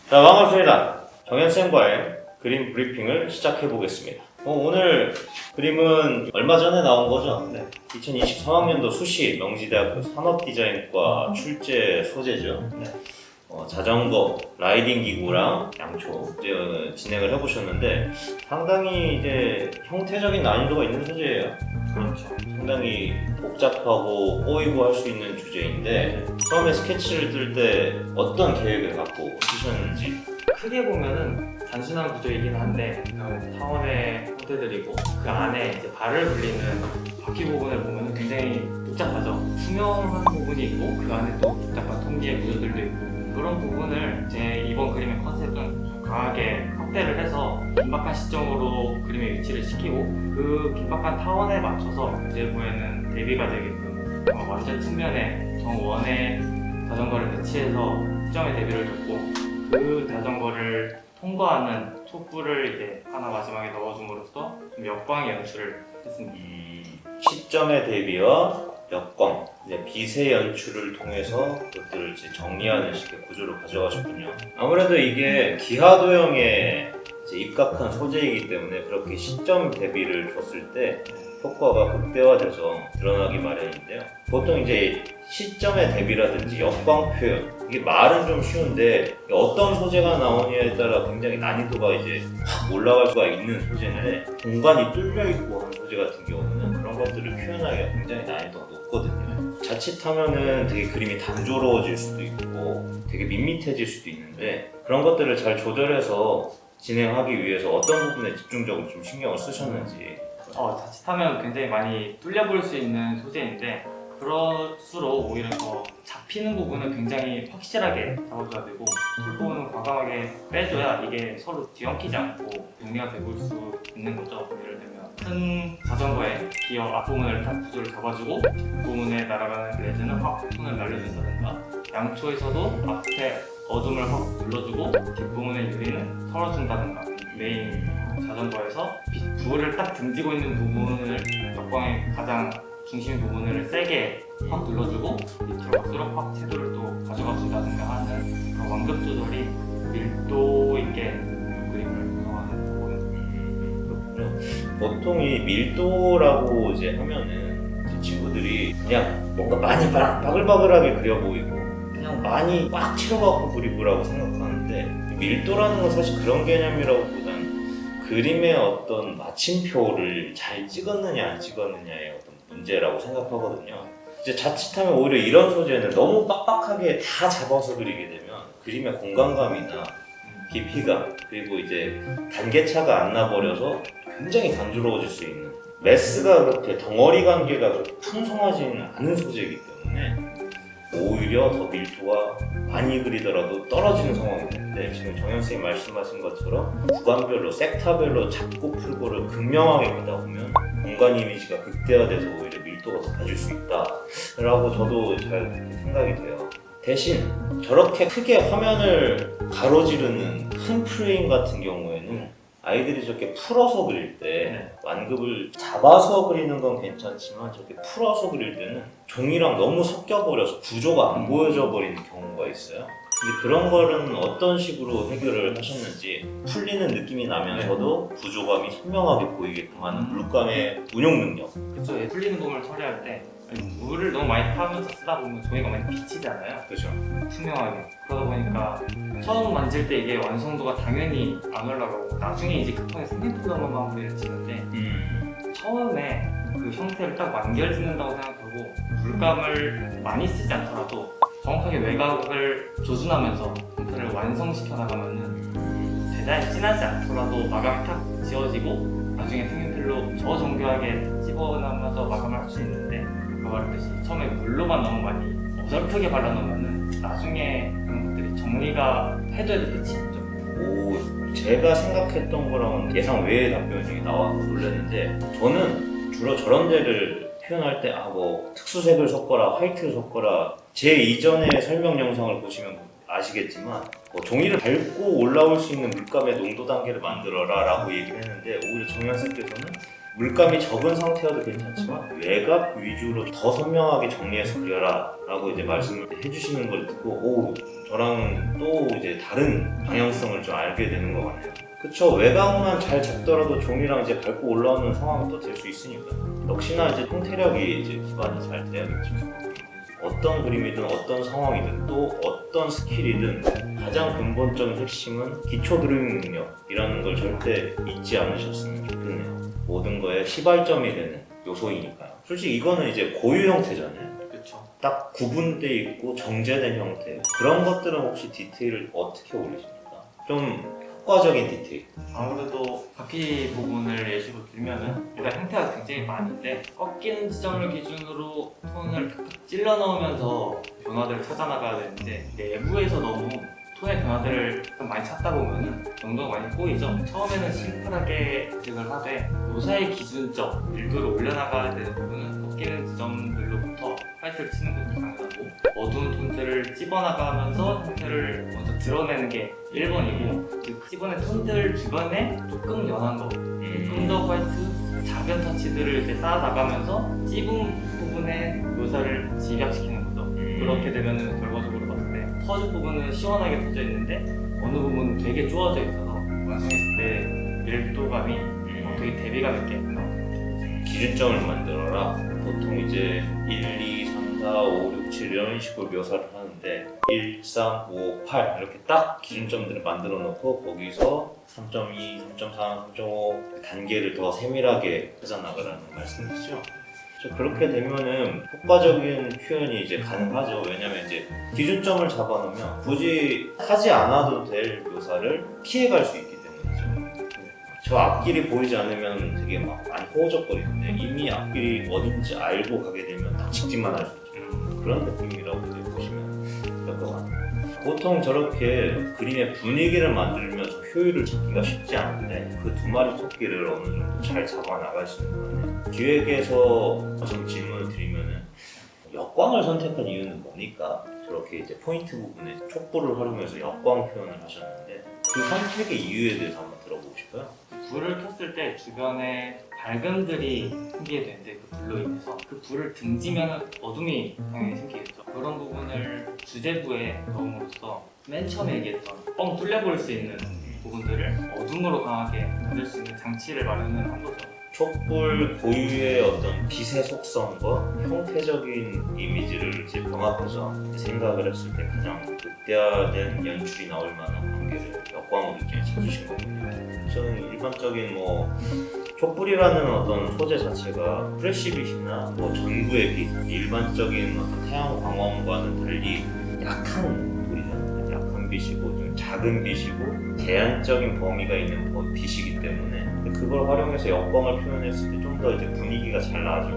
자, 반갑습니다. 정현쌤과의 그림 브리핑을 시작해 보겠습니다. 오늘 그림은 얼마 전에 나온 거죠? 네. 2023학년도 수시 명지대학교 산업디자인과 출제 소재죠. 네. 자전거, 라이딩 기구랑 양초 이제 진행을 해보셨는데 상당히 이제 형태적인 난이도가 있는 소재예요. 그렇죠. 상당히 복잡하고 꼬이고 할 수 있는 주제인데 처음에 스케치를 뜰 때 어떤 계획을 갖고 쓰셨는지. 크게 보면은 단순한 구조이긴 한데 타원의 형태들이고 그 안에 이제 발을 불리는 바퀴 부분을 보면 굉장히 복잡하죠. 투명한 부분이 있고 그 안에 또 복잡한 통기의 구조들도 있고 그런 부분을 제 이번 그림의 컨셉은 좀 강하게 확대를 해서 긴박한 시점으로 그림의 위치를 시키고 그 긴박한 타원에 맞춰서 내부에는 대비가 되게끔 완전 측면에 정원의 자전거를 배치해서 시점에 대비를 줬고 그 자전거를 통과하는 촛불을 이제 하나 마지막에 넣어줌으로써 좀 역광의 연출을 했습니다. 시점의 대비와 역광, 이제 빛의 연출을 통해서 그것들을 이제 정리하는 식의 구조를 가져가셨군요. 아무래도 이게 기하도형에 이제 입각한 소재이기 때문에 그렇게 시점 대비를 줬을 때 효과가 극대화돼서 드러나기 마련인데요. 보통 이제 시점의 대비라든지 역광 표현, 이게 말은 좀 쉬운데 어떤 소재가 나오냐에 따라 굉장히 난이도가 이제 확 올라갈 수가 있는 소재인데 공간이 뚫려 있고 하는 소재 같은 경우는 그런 것들을 표현하기가 굉장히 난이도가 높거든요. 자칫하면은 되게 그림이 단조로워질 수도 있고 되게 밋밋해질 수도 있는데 그런 것들을 잘 조절해서 진행하기 위해서 어떤 부분에 집중적으로 좀 신경을 쓰셨는지. 자칫하면 굉장히 많이 뚫려 보일 수 있는 소재인데 그럴수록 오히려 더 잡히는 부분은 굉장히 확실하게 잡아줘야 되고 부분은 과감하게 빼줘야 이게 서로 뒤엉키지 않고 정리가 되고 수 있는 거죠. 예를 들면 큰 자전거의 기어 앞부분을 딱 구조를 잡아주고 뒷부분에 날아가는 레즈는 확 손을 날려준다든가 양초에서도 앞에 어둠을 확 눌러주고 뒷부분의 유리는 털어준다든가 메인 자전거에서 불을 딱 등지고 있는 부분을 역광의 가장 중심 부분을 세게 확 눌러주고 밑으로 갈수록 확 채도를 또 가져가 준다든가 하는 그런 완급 조절이 밀도 있게 그림을 구성하는 부분입니다. 보통 이 밀도라고 이제 하면은 이제 친구들이 그냥 뭔가 많이 바글바글하게 그려 보이고 그냥 많이 꽉 채워갖고 그리고라고 생각하는데 밀도라는 건 사실 그런 개념이라고보다는 그림의 어떤 마침표를 잘 찍었느냐 안 찍었느냐의 어떤 문제라고 생각하거든요. 이제 자칫하면 오히려 이런 소재는 너무 빡빡하게 다 잡아서 그리게 되면 그림의 공간감이나 깊이가 그리고 이제 단계차가 안 나버려서 굉장히 단조로워질 수 있는 메스가 그렇게 덩어리 관계가 그렇게 풍성하지는 않은 소재이기 때문에 오히려 더 밀도가 많이 그리더라도 떨어지는 상황이 되는데 지금 정현쌤이 말씀하신 것처럼 구간별로 섹터별로 잡고 풀고를 극명하게 가다 보면 공간 이미지가 극대화돼서 오히려 밀도가 높아질 수 있다라고 저도 잘 생각이 돼요. 대신 저렇게 크게 화면을 가로지르는 큰 프레임 같은 경우에는 아이들이 저렇게 풀어서 그릴 때 완급을 잡아서 그리는 건 괜찮지만 저렇게 풀어서 그릴 때는 종이랑 너무 섞여버려서 구조가 안 보여져 버리는 경우가 있어요. 근데 그런 거는 어떤 식으로 해결을 하셨는지 풀리는 느낌이 나면서도 구조감이 선명하게 보이게끔 하는 물감의 운용 능력. 그렇죠. 풀리는 부분을 처리할 때 물을 너무 많이 타면서 쓰다 보면 종이가 많이 비치잖아요. 그렇죠. 투명하게. 그러다 보니까 처음 만질 때 이게 완성도가 당연히 안 올라가고 나중에 이제 급하게 색연필로만 마무리를 지는데 처음에 그 형태를 딱 완결짓는다고 생각하고 물감을 많이 쓰지 않더라도 정확하게 외곽을 조준하면서 형태를 완성시켜 나가면은 대단히 진하지 않더라도 마감이 탁 지워지고 나중에 색연필로 저 정교하게 집어넣으면서 마감을 할 수 있는데 아까 말했듯이 처음에 물로만 너무 많이 어설프게 발라놓으면은 나중에 그런 것들이 정리가 해도 끝이 없죠. 오, 제가 생각했던 거랑은 예상 외의 답변이 나와서 놀랐는데 저는 주로 저런 데를 표현할 때 뭐 특수색을 섞어라, 화이트를 섞어라 제 이전의 설명 영상을 보시면 아시겠지만 종이를 밟고 올라올 수 있는 물감의 농도 단계를 만들어라 라고 얘기를 했는데 오히려 정현쌤께서는 물감이 적은 상태여도 괜찮지만 외곽 위주로 더 선명하게 정리해서 그려라 라고 이제 말씀을 해주시는 걸 듣고 오, 저랑 또 이제 다른 방향성을 좀 알게 되는 것 같네요. 그쵸, 외곽만 잘 잡더라도 종이랑 이제 밟고 올라오는 상황은 또 될 수 있으니까 역시나 이제 통태력이 이제 기반이 잘 돼야겠죠. 어떤 그림이든 어떤 상황이든 또 어떤 스킬이든 가장 근본적인 핵심은 기초 드로잉 능력이라는 걸 절대 잊지 않으셨으면 좋겠네요. 모든 거에 시발점이 되는 요소이니까요. 솔직히 이거는 이제 고유 형태잖아요. 그렇죠. 딱 구분돼 있고 정제된 형태. 그런 것들은 혹시 디테일을 어떻게 올리십니까? 좀 효과적인 디테일. 아무래도 바퀴 부분을 예시로 들면은 일단 형태가 굉장히 많은데 꺾이는 지점을 기준으로 톤을 탁탁 찔러 넣으면서 변화들을 찾아 나가야 되는데 내부에서 너무 톤의 변화들을 좀 많이 찾다 보면은 정도가 많이 꼬이죠. 처음에는 심플하게 제작을 하되 묘사의 기준점 일부러 올려나가야 되는 부분은 꺾이는 지점들로부터 화이트를 치는 것도 당연하고 어두운 톤들을 집어나가면서 형태를 먼저 드러내는 게 1번이고 그 집어낸 톤들 주변에 조금 연한 거 조금 더 화이트 작은 터치들을 이제 쌓아나가면서 찝은 부분의 묘사를 집약시키는 거죠. 그렇게 되면은 결과적으로 봤을 때 터진 부분은 시원하게 터져 있는데 어느 부분은 되게 쪼아져 있어서 완성했을 때 밀도감이 되게 대비감 있게 나와요. 기준점을 만들어라. 보통 이제 1, 2, 3, 4, 5, 6, 7 이런 식으로 묘사를 하는데 1, 3, 5, 8 이렇게 딱 기준점들을 만들어 놓고 거기서 3.2, 3.3, 3.5 단계를 더 세밀하게 찾아나가라는 말씀이시죠? 그렇게 되면은 효과적인 표현이 이제 가능하죠. 왜냐면 이제 기준점을 잡아놓으면 굳이 하지 않아도 될 묘사를 피해갈 수 있기 때문이죠. 저 앞길이 보이지 않으면 되게 막 많이 허우적거리는데 이미 앞길이 어딘지 알고 가게 되면 딱 직진만 할 수 있죠. 그런 느낌이라고 이제 보시면 될 것 같아요. 보통 저렇게 그림의 분위기를 만들면서 효율을 찾기가 쉽지 않은데 그 두 마리 토끼를 어느 정도 잘 잡아 나가시는 거 같아요. 기획에서 좀 질문을 드리면은 역광을 선택한 이유는 뭡니까? 저렇게 이제 포인트 부분에 촉불을 활용해서 역광 표현을 하셨는데 그 선택의 이유에 대해서 한번 들어보고 싶어요. 불을 켰을 때 주변에 밝음들이 생기게 되는데 그 불로 인해서 그 불을 등지면 어둠이 당연히 생기겠죠. 그런 부분을 주제부에 넣음으로써 맨 처음에 얘기했던 뻥 뚫려버릴 수 있는 부분들을 어둠으로 강하게 만들 수 있는 장치를 마련을 한 거죠. 촛불 고유의 어떤 빛의 속성과 형태적인 이미지를 이제 병합해서 생각을 했을 때 가장 극대화된 연출이 나올 만한 관계를 역광으로 이렇게 찾으신 거거든요. 저는 일반적인 뭐 촛불이라는 어떤 소재 자체가 프레시빛이나 뭐 전구의 빛, 일반적인 어떤 태양 광원과는 달리 약한 불이죠. 약한 빛이고 좀 작은 빛이고 제한적인 범위가 있는 빛이기 때문에 그걸 활용해서 역광을 표현했을 때 좀 더 이제 분위기가 잘 나죠.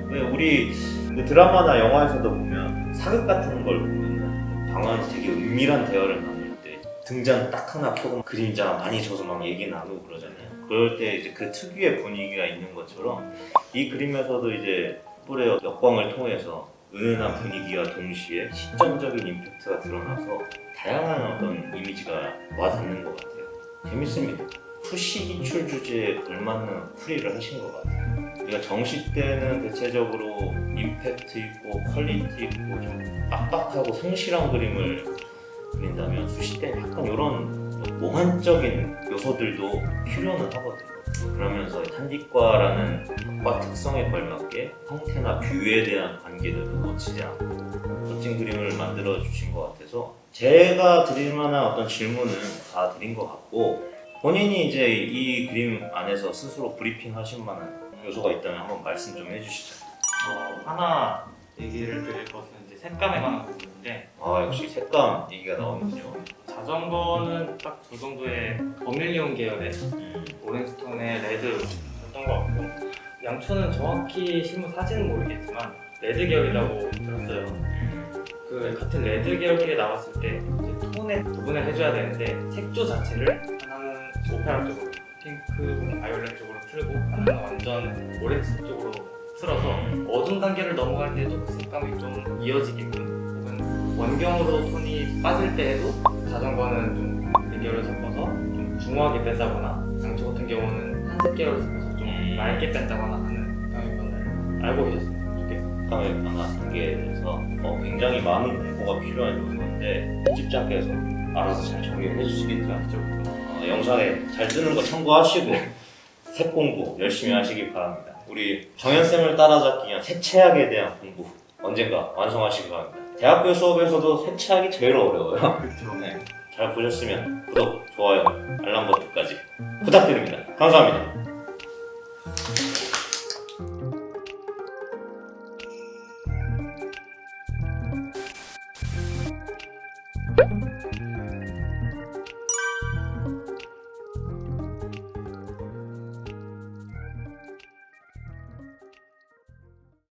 왜 우리 그 드라마나 영화에서도 보면 사극 같은 걸 보면 방안에서 되게 은밀한 대화를 나눌 때 등잔 딱 하나 켜고 그림자 많이 져서 막 얘기 나누고 그러잖아요. 그럴 때 이제 그 특유의 분위기가 있는 것처럼 이 그림에서도 이제 뿔의 역광을 통해서 은은한 분위기와 동시에 시점적인 임팩트가 드러나서 다양한 어떤 이미지가 와닿는 것 같아요. 재밌습니다. 푸시 기출 주제에 걸맞는 풀이를 하신 것 같아요. 그러니까 정시 때는 대체적으로 임팩트 있고 퀄리티 있고 좀 빡빡하고 성실한 그림을 그린다면 수시 때는 약간 이런 몽환적인 요소들도 필요는 하거든요. 그러면서 한디과라는 학과 특성에 걸맞게 형태나 뷰에 대한 관계들도 놓치지 않고 멋진 그림을 만들어 주신 것 같아서 제가 드릴 만한 어떤 질문은 다 드린 것 같고 본인이 이제 이 그림 안에서 스스로 브리핑 하실 만한 요소가 있다면 한번 말씀 좀 해주시죠. 하나 얘기를 드릴 것은 이제 색감에 관한 부분인데 역시 색감 얘기가 나오는군요. 자전거는 딱 저 정도의 버밀리온 계열의 오렌지톤의 레드였던 것 같고 양초는 정확히 실물 사진은 모르겠지만 레드 계열이라고 들었어요. 그 같은 레드 계열끼리 나왔을 때 이제 톤의 구분을 해줘야 되는데 색조 자체를 하나는 오페라 쪽으로 핑크, 바이올렛 쪽으로 틀고 하나는 완전 오렌지 쪽으로 틀어서 어두운 단계를 넘어갈 때도 그 색감이 좀 이어지게끔 혹은 원경으로 톤이 빠질 때에도 자전거는 좀 계열을 섞어서 좀 중후하게 뺀다거나 양초 같은 경우는 한색 계열을 섞어서 좀 얇게 뺀다거나 하는 병역권을 알고 계셨어요? 이게 강의 강화 단계에 대해서 굉장히 많은 공부가 필요한 요소인데 편집자께서 알아서 잘 정리를 해주시겠더라고요. 영상에 잘 뜨는 거 참고하시고 색 공부 열심히 하시기 바랍니다. 우리 정현쌤을 따라잡기 위한 색채학에 대한 공부 언젠가 완성하시기 바랍니다. 대학교 수업에서도 색채학이 제일 어려워요. 그렇죠. 네. 잘 보셨으면 구독, 좋아요, 알람 버튼까지 부탁드립니다. 감사합니다.